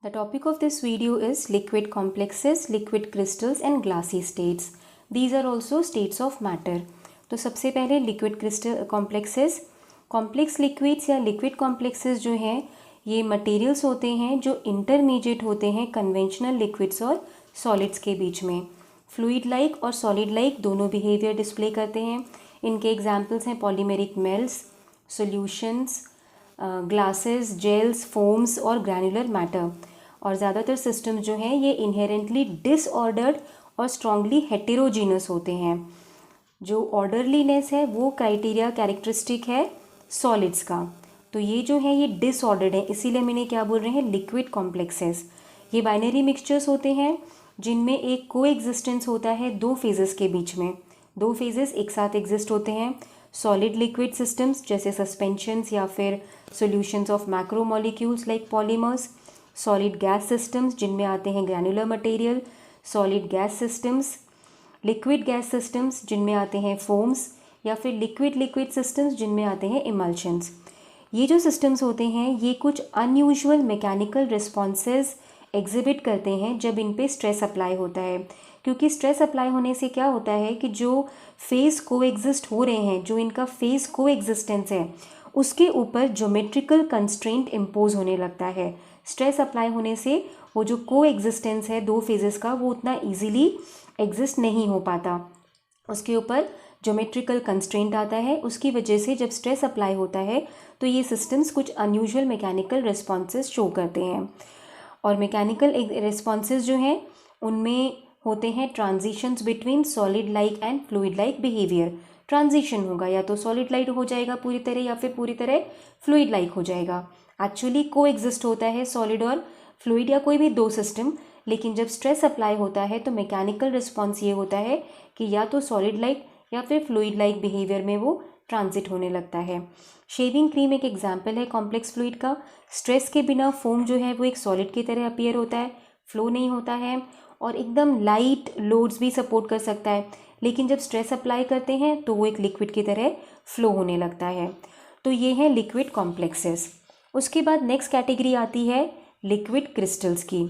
The topic of this video is liquid complexes, liquid crystals and glassy states. These are also states of matter. तो सबसे पहले liquid crystal complexes. Complex liquids या liquid complexes जो हैं ये materials होते हैं जो इंटरमीडिएट होते हैं कन्वेंशनल लिक्विड्स और सॉलिड्स के बीच में. फ्लूइड लाइक और सॉलिड लाइक दोनों बिहेवियर डिस्प्ले करते हैं. इनके एग्जांपल्स हैं polymeric melts, solutions, glasses, gels, foams और ग्रैनुलर मैटर. और ज़्यादातर सिस्टम जो हैं ये इनहेरेंटली डिसऑर्डर्ड और स्ट्रांगली हेटेरोजीनस होते हैं. जो ऑर्डरलीनेस है वो क्राइटेरिया कैरेक्टरिस्टिक है सॉलिड्स का. तो ये जो है ये डिसऑर्डर्ड है, इसीलिए मैंने क्या बोल रहे हैं लिक्विड कॉम्प्लेक्सेस. ये बाइनरी मिक्सचर्स होते हैं जिनमें एक कोएग्जिस्टेंस होता है दो फेजेस के बीच में. दो फेजेस एक साथ एग्जिस्ट होते हैं. सॉलिड लिक्विड सिस्टम्स जैसे सस्पेंशंस या फिर solutions of macromolecules like polymers. Solid gas systems जिनमें आते हैं granular material, solid gas systems. Liquid gas systems जिनमें आते हैं फोम्स या फिर लिक्विड लिक्विड सिस्टम्स जिनमें आते हैं इमल्शंस. ये जो सिस्टम्स होते हैं ये कुछ अनयूजुअल मैकेनिकल रिस्पॉन्सेज एग्जिबिट करते हैं जब इन पे स्ट्रेस अप्लाई होता है. क्योंकि स्ट्रेस अप्लाई होने से क्या होता है कि जो फेस कोएग्जिस्ट हो रहे हैं, जो इनका फेस कोएग्जिस्टेंस है उसके ऊपर ज्योमेट्रिकल कंस्ट्रेंट इम्पोज होने लगता है. स्ट्रेस अप्लाई होने से वो जो कोएग्जिस्टेंस है दो फेजेस का वो उतना ईजिली एग्जिस्ट नहीं हो पाता. उसके ऊपर ज्योमेट्रिकल कंस्ट्रेंट आता है. उसकी वजह से जब स्ट्रेस अप्लाई होता है तो ये सिस्टम्स कुछ अनयूजुअल मैकेनिकल रिस्पॉन्सेज शो करते हैं. और मैकेनिकल रिस्पॉन्सेज जो हैं उनमें होते हैं transitions between solid like and fluid like behaviour. Transition होगा, या तो सॉलिड लाइक हो जाएगा पूरी तरह या फिर पूरी तरह फ्लूइड लाइक हो जाएगा. एक्चुअली को एग्जिस्ट होता है सॉलिड और फ्लूइड या कोई भी दो सिस्टम, लेकिन जब स्ट्रेस अप्लाई होता है तो मैकेनिकल रिस्पॉन्स ये होता है कि या तो सॉलिड लाइक या फिर फ्लूइड लाइक बिहेवियर में वो ट्रांजिट होने लगता है. शेविंग क्रीम एक एग्जाम्पल है कॉम्प्लेक्स फ्लूइड का. स्ट्रेस के बिना फोम जो है वो एक सॉलिड की तरह अपीयर होता है, फ्लो नहीं होता है और एकदम लाइट लोड्स भी सपोर्ट कर सकता है. लेकिन जब स्ट्रेस अप्लाई करते हैं तो वो एक लिक्विड की तरह फ्लो होने लगता है. तो ये है लिक्विड कॉम्प्लेक्सेस. उसके बाद नेक्स्ट कैटेगरी आती है लिक्विड क्रिस्टल्स की.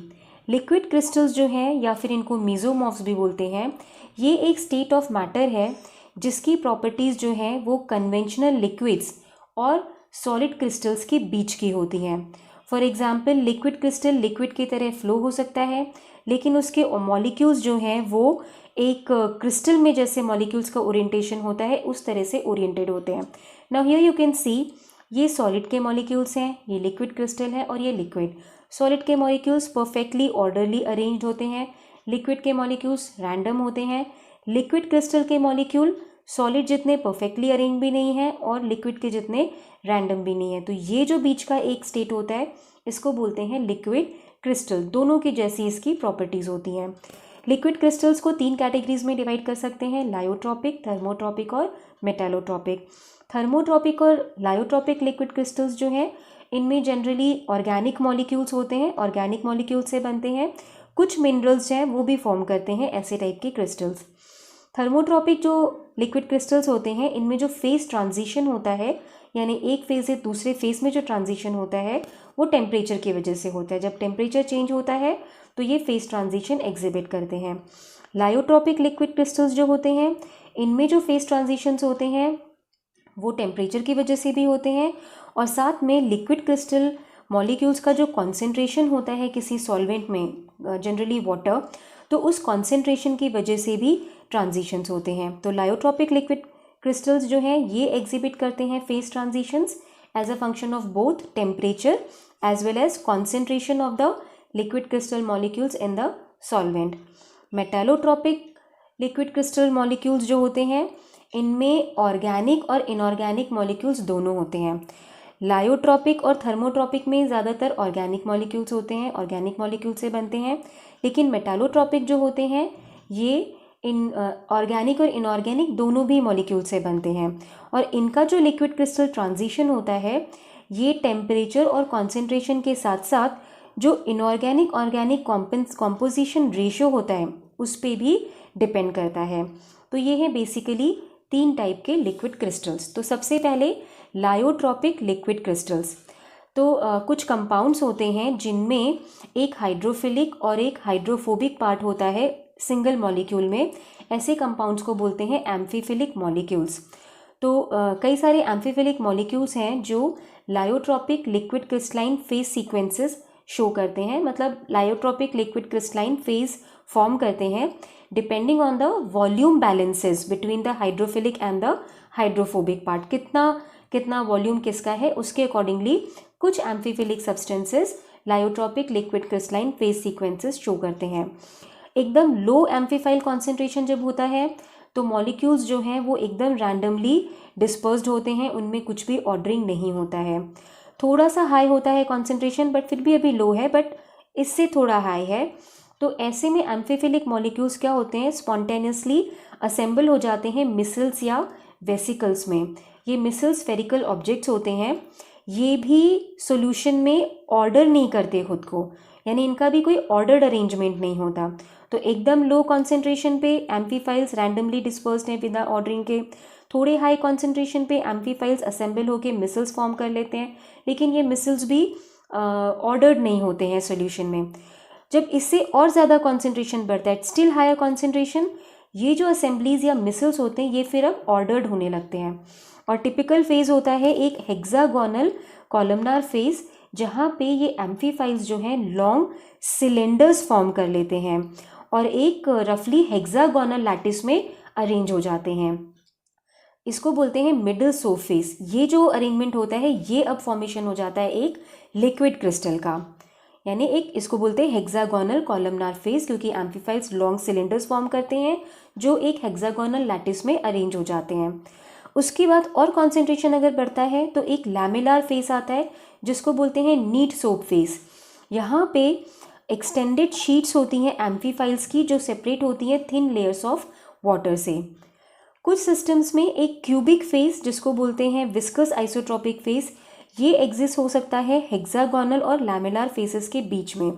लिक्विड क्रिस्टल्स जो हैं या फिर इनको मीजोमॉर्फ्स भी बोलते हैं, ये एक स्टेट ऑफ मैटर है जिसकी प्रॉपर्टीज़ जो हैं वो कन्वेंशनल लिक्विड्स और सॉलिड क्रिस्टल्स के बीच की होती हैं. For example liquid crystal liquid की तरह फ्लो हो सकता है, लेकिन उसके मॉलिक्यूल्स जो हैं वो एक क्रिस्टल में जैसे मॉलिक्यूल्स का ओरिएंटेशन होता है उस तरह से ओरिएंटेड होते हैं. नाउ हियर यू कैन सी ये सॉलिड के मॉलिक्यूल्स हैं, ये लिक्विड क्रिस्टल है और ये लिक्विड. सॉलिड के मॉलिक्यूल्स परफेक्टली ऑर्डरली अरेंज्ड होते हैं, लिक्विड के मॉलिक्यूल्स रैंडम होते हैं. लिक्विड क्रिस्टल के मॉलिक्यूल सॉलिड जितने परफेक्टली अरेंज भी नहीं हैं और लिक्विड के जितने रैंडम भी नहीं है. तो ये जो बीच का एक स्टेट होता है इसको बोलते हैं लिक्विड क्रिस्टल. दोनों की जैसी इसकी प्रॉपर्टीज़ होती हैं. लिक्विड क्रिस्टल्स को तीन कैटेगरीज में डिवाइड कर सकते हैं, लायोट्रॉपिक, थर्मोट्रॉपिक और मेटालोट्रॉपिक. थर्मोट्रॉपिक और लायोट्रॉपिक लिक्विड क्रिस्टल्स जो हैं इनमें जनरली ऑर्गेनिक मॉलिक्यूल्स होते हैं, ऑर्गेनिक मॉलिक्यूल्स से बनते हैं. कुछ मिनरल्स हैं वो भी फॉर्म करते हैं ऐसे टाइप के क्रिस्टल्स. थर्मोट्रॉपिक जो लिक्विड क्रिस्टल्स होते हैं इनमें जो फेस ट्रांजिशन होता है, यानी एक फेज से दूसरे फेज में जो ट्रांजिशन होता है वो टेम्परेचर की वजह से होता है. जब टेम्परेचर चेंज होता है तो ये फेस ट्रांजिशन एग्जिबिट करते हैं. लायोट्रॉपिक लिक्विड क्रिस्टल्स जो होते हैं इनमें जो फेस ट्रांजिशंस होते हैं वो टेम्परेचर की वजह से भी होते हैं और साथ में लिक्विड क्रिस्टल मॉलिक्यूल्स का जो कॉन्सेंट्रेशन होता है किसी सॉल्वेंट में, जनरली वाटर, तो उस कॉन्सेंट्रेशन की वजह से भी ट्रांजिशंस होते हैं. तो लायोट्रॉपिक लिक्विड क्रिस्टल्स जो हैं ये एग्जिबिट करते हैं phase transitions as a function of both temperature as well as concentration of the liquid crystal molecules in the solvent. Metallotropic liquid crystal molecules जो होते हैं इनमें ऑर्गेनिक और इनऑर्गेनिक मॉलिक्यूल्स दोनों होते हैं. लायोट्रॉपिक और थर्मोट्रॉपिक में ज़्यादातर ऑर्गेनिक मॉलिक्यूल्स होते हैं, ऑर्गेनिक मॉलिक्यूल से बनते हैं. लेकिन मेटालोट्रॉपिक जो होते हैं ये इन ऑर्गेनिक और इनऑर्गेनिक दोनों भी मॉलिक्यूल से बनते हैं. और इनका जो लिक्विड क्रिस्टल ट्रांजिशन होता है ये टेम्परेचर और कॉन्सेंट्रेशन के साथ साथ जो इनऑर्गेनिक ऑर्गेनिक कॉम्पोजिशन रेशियो होता है उस पर भी डिपेंड करता है. तो ये है बेसिकली तीन टाइप के लिक्विड क्रिस्टल्स. तो सबसे पहले लायोट्रॉपिक लिक्विड क्रिस्टल्स. तो कुछ कंपाउंड्स होते हैं जिनमें एक हाइड्रोफिलिक और एक हाइड्रोफोबिक पार्ट होता है सिंगल मॉलिक्यूल में। ऐसे कंपाउंड्स को बोलते हैं एम्फीफिलिक मॉलिक्यूल्स। तो कई सारे एम्फीफिलिक मॉलिक्यूल्स हैं जो lyotropic liquid crystalline phase sequences show करते हैं, मतलब lyotropic liquid crystalline phase form करते हैं depending on the volume balances between the hydrophilic and the hydrophobic part. कितना वॉल्यूम किसका है उसके अकॉर्डिंगली कुछ amphiphilic substances lyotropic liquid crystalline phase sequences show करते हैं। एकदम लो एम्फीफाइल कॉन्सेंट्रेशन जब होता है तो मॉलिक्यूल्स जो हैं वो एकदम रैंडमली डिस्पर्स्ड होते हैं, उनमें कुछ भी ऑर्डरिंग नहीं होता है। थोड़ा सा हाई होता है कॉन्सेंट्रेशन, बट फिर भी अभी लो है, बट इससे थोड़ा हाई है। तो ऐसे में एम्फीफिलिक मॉलिक्यूल्स क्या होते हैं, स्पॉन्टेनियसली असेंबल हो जाते हैं मिसल्स या वेसिकल्स में। ये मिसल्स स्फेरिकल ऑब्जेक्ट्स होते हैं, ये भी सॉल्यूशन में ऑर्डर नहीं करते खुद को, यानी इनका भी कोई ऑर्डर्ड अरेंजमेंट नहीं होता। तो एकदम लो कॉन्सेंट्रेशन पे एम्फीफाइल्स रैंडमली डिस्पर्स्ड हैं बिना ऑर्डरिंग के, थोड़े हाई कॉन्सेंट्रेशन पे एम्फीफाइल्स असेंबल होके मिसल्स फॉर्म कर लेते हैं, लेकिन ये मिसल्स भी ऑर्डर्ड नहीं होते हैं सॉल्यूशन में। जब इससे और ज़्यादा कॉन्सेंट्रेशन बढ़ता है, स्टिल हायर कॉन्सेंट्रेशन, ये जो असेंबलीज या मिसल्स होते हैं ये फिर अब ऑर्डर्ड होने लगते हैं। और टिपिकल फेज होता है एक हेक्सागोनल कॉलमनार फेज, जहाँ पे ये एम्फीफाइल्स जो हैं लॉन्ग सिलेंडर्स फॉर्म कर लेते हैं और एक रफली हेक्सागोनल लैटिस में अरेंज हो जाते हैं। इसको बोलते हैं मिडल सोप फेज। ये जो अरेंजमेंट होता है ये अब फॉर्मेशन हो जाता है एक लिक्विड क्रिस्टल का, यानी एक इसको बोलते हैं हेक्सागोनल कॉलमनार फेज, क्योंकि एम्फीफाइल्स लॉन्ग सिलेंडर्स फॉर्म करते हैं जो एक हेक्सागोनल लैटिस में अरेंज हो जाते हैं। उसके बाद और कॉन्सेंट्रेशन अगर बढ़ता है तो एक लैमेलार फेज आता है जिसको बोलते हैं नीट सोप फेज। यहाँ पे एक्सटेंडेड शीट्स होती हैं एम्फीफाइल्स की जो सेपरेट होती हैं थिन लेयर्स ऑफ वाटर से। कुछ सिस्टम्स में एक क्यूबिक फेज जिसको बोलते हैं विस्कस आइसोट्रॉपिक फेज, ये एग्जिस्ट हो सकता है हेक्सागोनल और लैमेलार फेसेस के बीच में।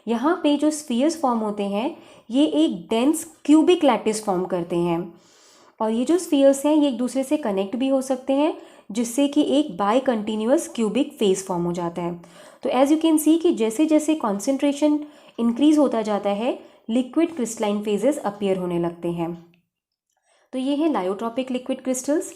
यहाँ पे जो स्फीयर्स फॉर्म होते हैं ये एक डेंस क्यूबिक लैटिस फॉर्म करते हैं, और ये जो स्फीयर्स हैं ये एक दूसरे से कनेक्ट भी हो सकते हैं जिससे कि एक by continuous cubic phase form हो जाता है। तो एज यू कैन सी कि जैसे जैसे कॉन्सेंट्रेशन इंक्रीज होता जाता है लिक्विड क्रिस्टलाइन फेजेस अपीयर होने लगते हैं। तो ये है lyotropic liquid crystals.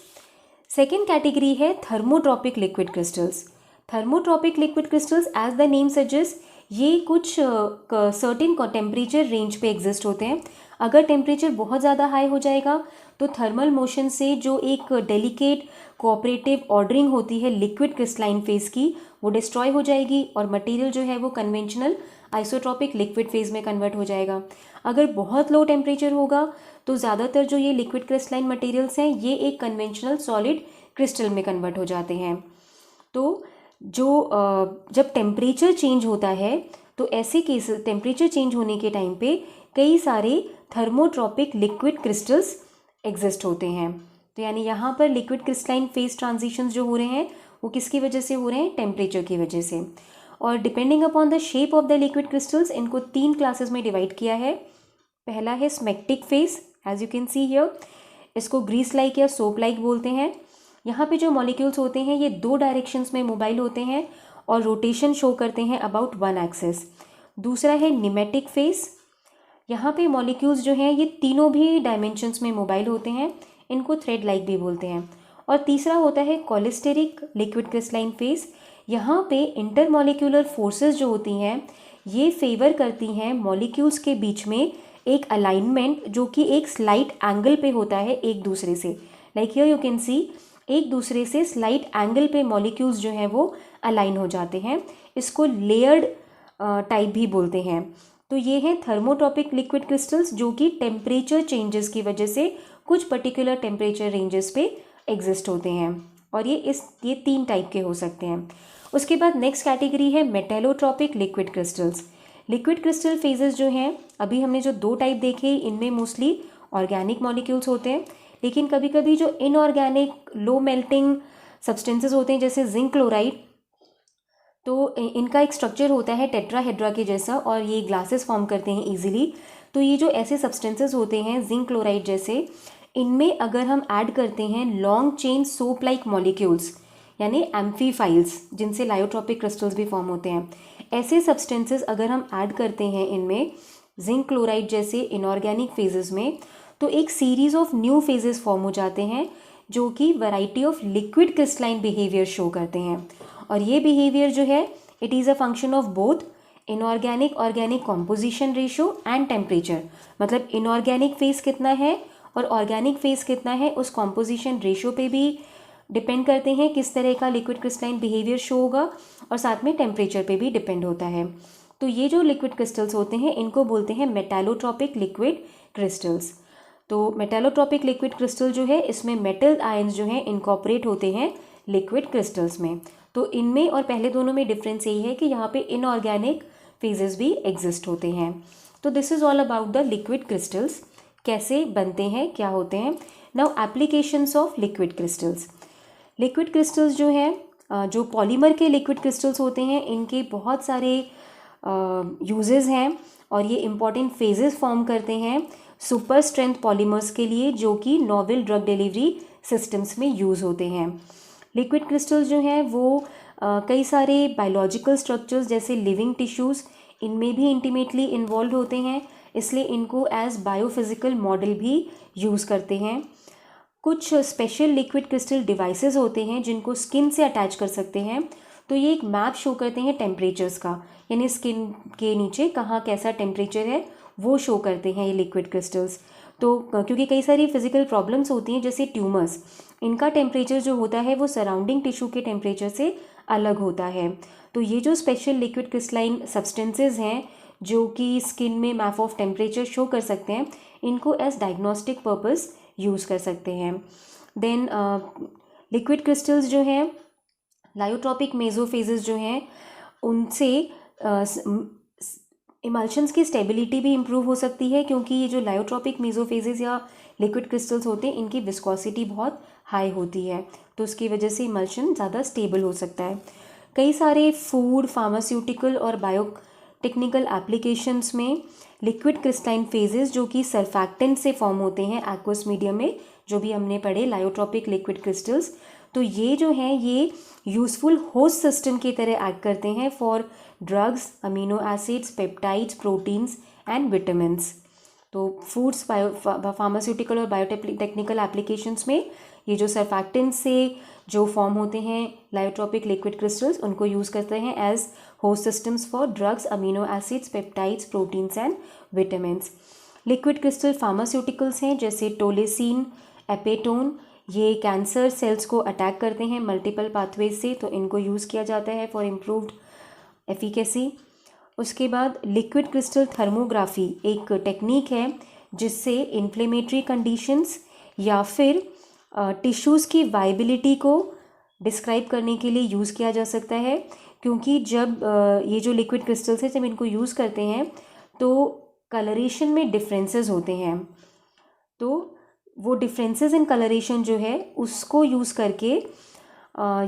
Second category है thermotropic liquid crystals. Thermotropic liquid crystals as the name suggest ये कुछ सर्टेन टेम्परेचर रेंज पे एग्जिस्ट होते हैं। अगर टेम्परेचर बहुत ज़्यादा हाई हो जाएगा तो थर्मल मोशन से जो एक डेलिकेट कोऑपरेटिव ऑर्डरिंग होती है लिक्विड क्रिस्टलाइन फेज की वो डिस्ट्रॉय हो जाएगी और मटेरियल जो है वो कन्वेंशनल आइसोट्रॉपिक लिक्विड फेज में कन्वर्ट हो जाएगा। अगर बहुत लो टेम्परेचर होगा तो ज़्यादातर जो ये लिक्विड क्रिस्टलाइन मटेरियल्स हैं ये एक कन्वेंशनल सॉलिड क्रिस्टल में कन्वर्ट हो जाते हैं। तो जो जब टेम्परेचर चेंज होता है तो ऐसे केस टेम्परेचर चेंज होने के टाइम पे कई सारे थर्मोट्रॉपिक लिक्विड क्रिस्टल्स एग्जिस्ट होते हैं। तो यानी यहाँ पर लिक्विड क्रिस्टलाइन फेज ट्रांजिशंस जो हो रहे हैं वो किसकी वजह से हो रहे हैं, टेम्परेचर की वजह से। और depending upon the shape of the liquid crystals इनको 3 क्लासेस में डिवाइड किया है। पहला है smectic phase, as you can see here, इसको ग्रीस लाइक या सोप लाइक बोलते हैं। यहाँ पे जो मॉलिक्यूल्स होते हैं ये 2 डायरेक्शंस में मोबाइल होते हैं और रोटेशन शो करते हैं अबाउट 1 एक्सिस। दूसरा है निमेटिक फेज, यहाँ पे मॉलिक्यूल्स जो हैं ये तीनों भी डायमेंशंस में मोबाइल होते हैं, इनको थ्रेड लाइक भी बोलते हैं। और तीसरा होता है कॉलिस्टेरिक लिक्विड क्रिस्टलाइन फेज। यहाँ पे इंटरमॉलिक्यूलर फोर्सेस जो होती हैं ये फेवर करती हैं मॉलिक्यूल्स के बीच में एक अलाइनमेंट जो कि एक स्लाइट एंगल पे होता है एक दूसरे से। लाइक हियर यू कैन सी एक दूसरे से स्लाइट एंगल पे मॉलिक्यूल्स जो हैं वो अलाइन हो जाते हैं, इसको लेयर्ड टाइप भी बोलते हैं। तो ये हैं थर्मोट्रॉपिक लिक्विड क्रिस्टल्स जो कि टेम्परेचर चेंजेस की वजह से कुछ पर्टिकुलर टेम्परेचर रेंजेस पे एग्जिस्ट होते हैं, और ये 3 टाइप के हो सकते हैं। उसके बाद नेक्स्ट कैटेगरी है metallotropic liquid crystals. Liquid crystal phases जो हैं अभी हमने जो 2 टाइप देखे इनमें मोस्टली ऑर्गेनिक मॉलिक्यूल्स होते हैं, लेकिन कभी कभी जो इनऑर्गेनिक लो मेल्टिंग सब्सटेंसेस होते हैं जैसे जिंक क्लोराइड, तो इनका एक स्ट्रक्चर होता है टेट्राहेड्रा के जैसा और ये ग्लासेस फॉर्म करते हैं इजीली। तो ये जो ऐसे सब्सटेंसेस होते हैं जिंक क्लोराइड जैसे, इनमें अगर हम ऐड करते हैं long chain soap like molecules, यानी एम्फीफाइल्स, जिनसे लायोट्रॉपिक क्रिस्टल्स भी फॉर्म होते हैं। ऐसे सब्सटेंसेस अगर हम ऐड करते हैं इनमें जिंक क्लोराइड जैसे इनऑर्गेनिक फेजेस में, तो एक series of new phases form हो जाते हैं जो कि variety of liquid crystalline behaviour show करते हैं। और ये बिहेवियर जो है it is a function of both inorganic organic composition ratio and temperature. मतलब इनऑर्गेनिक फेज कितना है और ऑर्गेनिक फेज कितना है उस कॉम्पोजिशन रेशियो पे भी डिपेंड करते हैं किस तरह का लिक्विड क्रिस्टलाइन बिहेवियर शो होगा, और साथ में टेम्परेचर पे भी डिपेंड होता है। तो ये जो लिक्विड क्रिस्टल्स होते हैं इनको बोलते हैं मेटालोट्रॉपिक लिक्विड क्रिस्टल्स। तो मेटालोट्रॉपिक लिक्विड क्रिस्टल जो है इसमें मेटल आयंस जो हैं इनकॉर्पोरेट होते हैं लिक्विड क्रिस्टल्स में। तो इनमें और पहले दोनों में डिफरेंस यही है कि यहाँ पे इनऑर्गेनिक फेजेस भी एग्जिस्ट होते हैं। तो this is all about the liquid crystals, कैसे बनते हैं, क्या होते हैं। Now applications of liquid crystals. Liquid crystals जो हैं जो पॉलीमर के लिक्विड क्रिस्टल्स होते हैं इनके बहुत सारे यूजेस हैं और ये इंपॉर्टेंट फेजेस फॉर्म करते हैं सुपर स्ट्रेंथ पॉलीमर्स के लिए जो कि नोवेल ड्रग डिलीवरी सिस्टम्स में यूज़ होते हैं। लिक्विड क्रिस्टल्स जो हैं वो कई सारे बायोलॉजिकल स्ट्रक्चर्स जैसे लिविंग टिश्यूज़ इनमें भी इंटीमेटली इन्वॉल्व होते हैं, इसलिए इनको एज बायोफिजिकल मॉडल भी यूज़ करते हैं। कुछ स्पेशल लिक्विड क्रिस्टल डिवाइसेस होते हैं जिनको स्किन से अटैच कर सकते हैं, तो ये एक मैप शो करते हैं टेम्परेचर्स का, यानी स्किन के नीचे कहाँ कैसा टेम्परेचर है वो शो करते हैं ये लिक्विड क्रिस्टल्स। तो क्योंकि कई सारी फिजिकल प्रॉब्लम्स होती हैं जैसे ट्यूमर्स, इनका टेम्परेचर जो होता है वो सराउंडिंग टिश्यू के टेम्परेचर से अलग होता है। तो ये जो स्पेशल लिक्विड क्रिस्टलाइन सब्सटेंसेज हैं जो कि स्किन में मैप ऑफ टेम्परेचर शो कर सकते हैं, इनको एज डायग्नोस्टिक पर्पस यूज़ कर सकते हैं। देन लिक्विड क्रिस्टल्स जो हैं लायोट्रॉपिक मेसोफेजेस जो हैं उनसे इमल्शंस की स्टेबिलिटी भी इम्प्रूव हो सकती है, क्योंकि ये जो लायोट्रॉपिक मेसोफेजेस या लिक्विड क्रिस्टल्स होते हैं इनकी विस्कोसिटी बहुत हाई होती है, तो उसकी वजह से इमल्शन ज़्यादा स्टेबल हो सकता है। कई सारे फूड, फार्मास्यूटिकल और बायोटेक्निकल एप्लीकेशंस में लिक्विड क्रिस्टलाइन फेजेस जो कि सर्फैक्टेंट से फॉर्म होते हैं एक्वस मीडियम में, जो भी हमने पढ़े लायोट्रॉपिक लिक्विड क्रिस्टल्स, तो ये जो हैं ये यूज़फुल होस्ट सिस्टम की तरह एक्ट करते हैं for drugs, amino acids, peptides, proteins and vitamins. तो फूड्स, फार्मास्यूटिकल और बायोटेक्निकल एप्लीकेशंस में ये जो सर्फैक्टेंट्स से जो फॉर्म होते हैं लायोट्रॉपिक लिक्विड क्रिस्टल्स उनको यूज़ करते हैं as host systems for drugs, amino acids, peptides, proteins and vitamins. Liquid crystal pharmaceuticals हैं जैसे टोलेसिन, एपेटोन, ये कैंसर सेल्स को अटैक करते हैं मल्टीपल पाथवेज से, तो इनको यूज़ किया जाता है फॉर इम्प्रूव्ड एफिकेसी। उसके बाद लिक्विड क्रिस्टल थर्मोग्राफी एक टेक्निक है जिससे इन्फ्लेमेटरी कंडीशंस या फिर टिश्यूज़ की वाइबिलिटी को डिस्क्राइब करने के लिए यूज़ किया जा सकता है, क्योंकि जब ये जो लिक्विड क्रिस्टल्स हैं जब इनको यूज़ करते हैं तो कलरेशन में डिफरेंसेस होते हैं, तो वो डिफरेंसेस इन कलरेशन जो है उसको यूज़ करके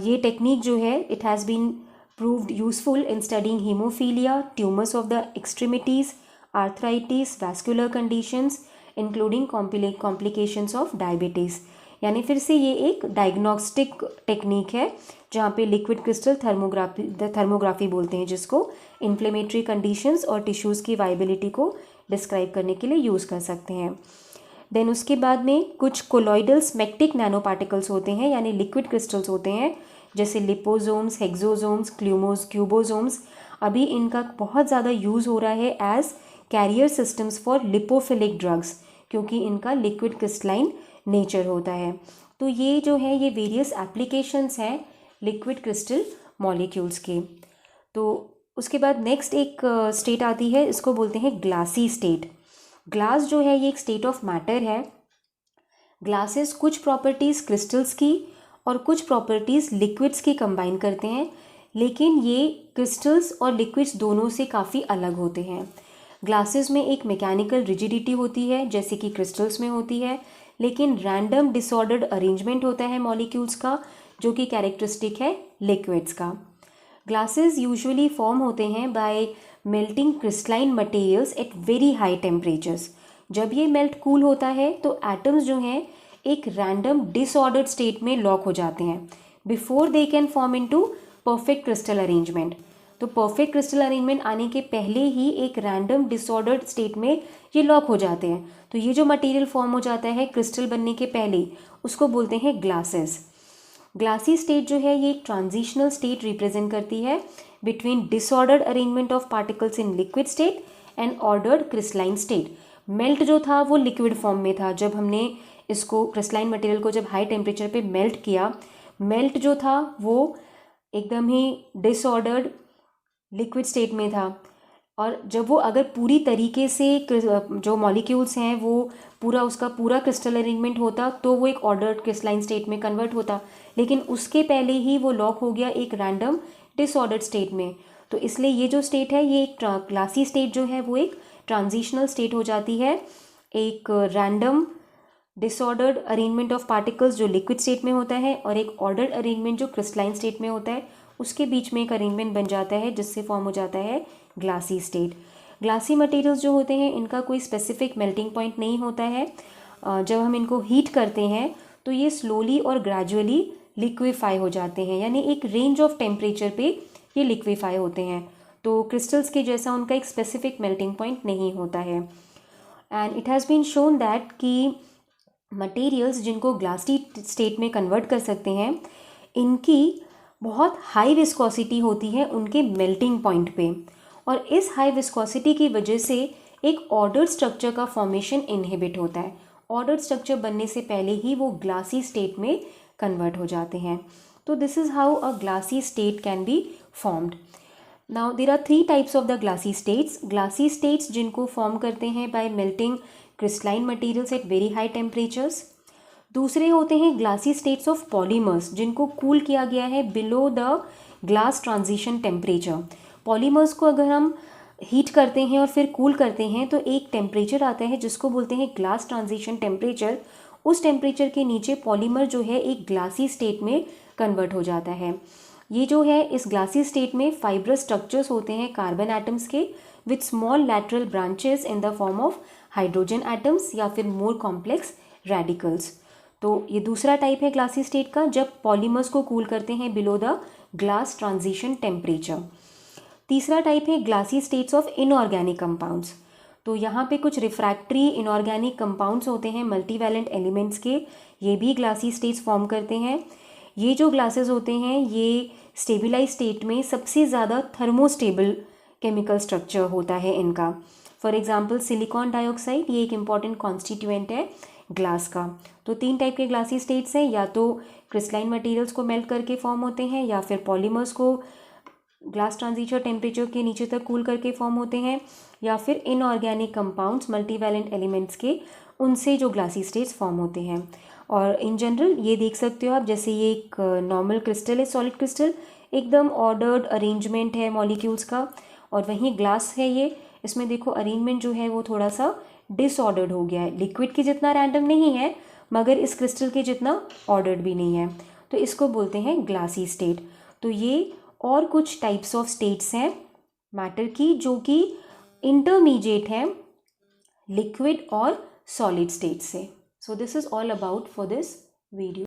ये टेक्निक जो है it has been proved useful in studying hemophilia, tumors of the extremities, arthritis, vascular conditions, including complications of diabetes। यानी फिर से ये एक डायग्नोस्टिक टेक्निक है जहाँ पे लिक्विड क्रिस्टल थर्मोग्राफी बोलते हैं, जिसको इन्फ्लेमेटरी कंडीशंस और टिश्यूज़ की वाइबिलिटी को डिस्क्राइब करने के लिए यूज़ कर सकते हैं। देन उसके बाद में कुछ कोलॉइडल स्मेक्टिक नैनो पार्टिकल्स होते हैं, यानी लिक्विड क्रिस्टल्स होते हैं जैसे लिपोसोम्स, हेक्सोसोम्स, क्यूबोसोम्स। अभी इनका बहुत ज़्यादा यूज़ हो रहा है as carrier systems for lipophilic drugs, क्योंकि इनका लिक्विड क्रिस्टलाइन नेचर होता है। तो ये जो है ये वेरियस एप्लीकेशंस हैं लिक्विड क्रिस्टल मॉलिक्यूल्स के। तो उसके बाद नेक्स्ट एक स्टेट आती है, इसको बोलते हैं ग्लासी स्टेट। ग्लास जो है ये एक स्टेट ऑफ मैटर है। ग्लासेस कुछ प्रॉपर्टीज़ क्रिस्टल्स की और कुछ प्रॉपर्टीज़ लिक्विड्स की कंबाइन करते हैं, लेकिन ये क्रिस्टल्स और लिक्विड्स दोनों से काफ़ी अलग होते हैं। ग्लासेस में एक मैकेनिकल रिजिडिटी होती है जैसे कि क्रिस्टल्स में होती है, लेकिन रैंडम डिसऑर्डर्ड अरेंजमेंट होता है मॉलिक्यूल्स का, जो कि कैरेक्टरिस्टिक है लिक्विड्स का। ग्लासेस यूजुअली फॉर्म होते हैं by melting crystalline materials at very high temperatures. जब ये मेल्ट कूल होता है तो एटम्स जो हैं एक रैंडम डिसऑर्डर्ड स्टेट में लॉक हो जाते हैं, before they can form into perfect crystal arrangement. तो परफेक्ट क्रिस्टल अरेंजमेंट आने के पहले ही एक रैंडम डिसऑर्डर्ड स्टेट में ये लॉक हो जाते हैं। तो ये जो मटेरियल फॉर्म हो जाता है क्रिस्टल बनने के पहले, उसको बोलते हैं ग्लासेस। ग्लासी स्टेट जो है ये एक ट्रांजिशनल स्टेट रिप्रेजेंट करती है between disordered arrangement of particles in liquid state and ordered crystalline state. Melt जो था वो लिक्विड फॉर्म में था, जब हमने इसको क्रिस्टलाइन मटेरियल को जब हाई टेम्परेचर पे मेल्ट किया, मेल्ट जो था वो एकदम ही डिसऑर्डर्ड लिक्विड स्टेट में था। और जब वो अगर पूरी तरीके से जो मॉलिक्यूल्स हैं वो उसका पूरा क्रिस्टल अरेंजमेंट होता तो वो एक ऑर्डर्ड क्रिस्टलाइन स्टेट में कन्वर्ट होता, लेकिन उसके पहले ही वो लॉक हो गया एक रैंडम डिसऑर्डर्ड स्टेट में। तो इसलिए ये जो स्टेट है ये एक ग्लासी स्टेट जो है वो एक ट्रांजिशनल स्टेट हो जाती है। एक random disordered arrangement of particles जो लिक्विड स्टेट में होता है और एक ऑर्डर्ड अरेंजमेंट जो क्रिस्टलाइन स्टेट में होता है, उसके बीच में एक अरेंजमेंट बन जाता है जिससे फॉर्म हो जाता है ग्लासी स्टेट। ग्लासी मटेरियल्स जो होते हैं इनका कोई स्पेसिफिक मेल्टिंग पॉइंट नहीं होता है। जब हम इनको हीट करते हैं तो ये स्लोली और ग्रेजुअली लिक्विफाई हो जाते हैं, यानी एक रेंज ऑफ टेम्परेचर पे ये लिक्विफाई होते हैं। तो क्रिस्टल्स के जैसा उनका एक स्पेसिफिक मेल्टिंग पॉइंट नहीं होता है। And it has been shown that कि मटेरियल्स जिनको ग्लासी स्टेट में कन्वर्ट कर सकते हैं, इनकी बहुत हाई विस्कोसिटी होती है उनके मेल्टिंग पॉइंट पे, और इस हाई विस्कोसिटी की वजह से एक ऑर्डर्ड स्ट्रक्चर का फॉर्मेशन इनहिबिट होता है। ऑर्डर्ड स्ट्रक्चर बनने से पहले ही वो ग्लासी स्टेट में कन्वर्ट हो जाते हैं। तो this is how a glassy state can be formed. Now there are 3 types of the glassy states. Glassy states जिनको फॉर्म करते हैं by melting crystalline materials at very high temperatures. दूसरे होते हैं ग्लासी स्टेट्स ऑफ पॉलीमर्स जिनको cool किया गया है below the glass transition temperature. Polymers को अगर हम हीट करते हैं और फिर कूल करते हैं तो एक टेम्परेचर आता है जिसको बोलते हैं ग्लास ट्रांजिशन टेम्परेचर। उस टेम्परेचर के नीचे पॉलीमर जो है एक ग्लासी स्टेट में कन्वर्ट हो जाता है। ये जो है इस ग्लासी स्टेट में फाइब्रस स्ट्रक्चर्स होते हैं कार्बन एटम्स के with small lateral branches in the form of hydrogen atoms या फिर मोर कॉम्प्लेक्स रेडिकल्स। तो ये दूसरा टाइप है ग्लासी स्टेट का, जब पॉलीमर्स को कूल करते हैं below the glass transition temperature. तीसरा टाइप है glassy states of inorganic compounds. तो यहाँ पे कुछ रिफ्रैक्टरी इनऑर्गेनिक कंपाउंड्स होते हैं मल्टीवैलेंट एलिमेंट्स के, ये भी ग्लासी स्टेट्स फॉर्म करते हैं। ये जो ग्लासेस होते हैं ये स्टेबिलाइज स्टेट में सबसे ज़्यादा थर्मोस्टेबल केमिकल स्ट्रक्चर होता है इनका। फॉर एग्जांपल सिलिकॉन डाइऑक्साइड ये एक इम्पॉर्टेंट कॉन्स्टिट्यूएंट है ग्लास का। तो 3 टाइप के ग्लासी स्टेट्स हैं, या तो क्रिस्टलाइन मटेरियल्स को मेल्ट करके फॉर्म होते हैं, या फिर पॉलीमर्स को ग्लास ट्रांजिशन टेम्परेचर के नीचे तक कूल करके फॉर्म होते हैं, या फिर इनऑर्गेनिक कंपाउंड्स मल्टीवैलेंट एलिमेंट्स के उनसे जो ग्लासी स्टेट्स फॉर्म होते हैं। और इन जनरल ये देख सकते हो आप, जैसे ये एक नॉर्मल क्रिस्टल है, सॉलिड क्रिस्टल, एकदम ऑर्डर्ड अरेंजमेंट है मॉलिक्यूल्स का, और वहीं ग्लास है ये, इसमें देखो अरेंजमेंट जो है वो थोड़ा सा डिसऑर्डर्ड हो गया है। लिक्विड के जितना रैंडम नहीं है मगर इस क्रिस्टल के जितना ऑर्डर्ड भी नहीं है, तो इसको बोलते हैं ग्लासी स्टेट। तो ये और कुछ टाइप्स ऑफ स्टेट्स हैं मैटर की जो कि इंटरमीडिएट हैं लिक्विड और सॉलिड स्टेट से। So this is all about for this video.